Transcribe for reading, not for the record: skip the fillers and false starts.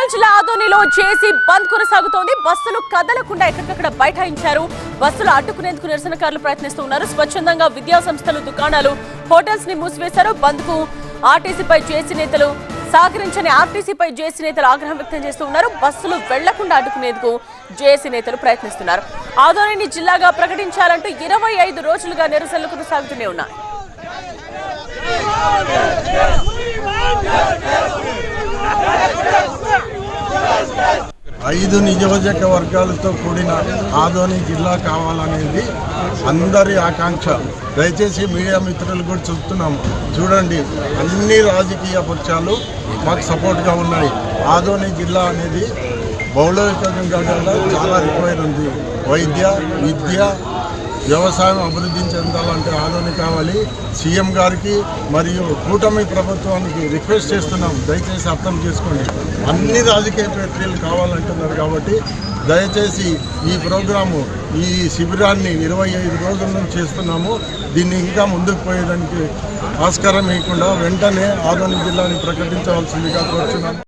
కర్నూలు జిల్లా ఆదోనిలో జేసీ బంద్ కొనసాగుతోంది. బస్సులు కదలకుండా ఎక్కడికక్కడ బైఠాయించారు. బస్సులు అడ్డుకునేందుకు నిరసనకారులు ప్రయత్నిస్తున్నారు. స్వచ్ఛందంగా విద్యా సంస్థలు, దుకాణాలు, హోటల్స్ ని మూసివేశారు. బంద్ కు ఆర్టీసీపై జేసీ నేతలు సహకరించని ఆర్టీసీపై జేసీ నేతలు ఆగ్రహం వ్యక్తం చేస్తున్నారు. బస్సులు వెళ్లకుండా అడ్డుకునేందుకు జేసీ నేతలు ప్రయత్నిస్తున్నారు. ఆదోనిని జిల్లాగా ప్రకటించాలంటూ 25 రోజులుగా నిరసనలు కొనసాగుతూనే ఉన్నాయి. 5 నియోజకవర్గాలతో కూడిన ఆదోని జిల్లా కావాలనేది అందరి ఆకాంక్ష. దయచేసి మీడియా మిత్రులు కూడా చెప్తున్నాము, చూడండి, అన్ని రాజకీయ పక్షాలు మాకు సపోర్ట్గా ఉన్నాయి. ఆదోని జిల్లా అనేది భౌగోళికంగా చాలా రిక్వైర్ ఉంది. వైద్య, విద్య, వ్యవసాయం అభివృద్ధి చెందాలంటే ఆదోని కావాలి. సీఎం గారికి మరియు కూటమి ప్రభుత్వానికి రిక్వెస్ట్ చేస్తున్నాం, దయచేసి అర్థం చేసుకోండి. అన్ని రాజకీయ పార్టీలు కావాలంటున్నారు కాబట్టి దయచేసి ఈ ప్రోగ్రాము, ఈ శిబిరాన్ని 25 రోజుల నుంచి చేస్తున్నాము. దీన్ని ఇంకా ముందుకు పోయేదానికి ఆస్కారం ఇవ్వకుండా వెంటనే ఆదోని జిల్లాని ప్రకటించవలసిందిగా కోరుతున్నాము.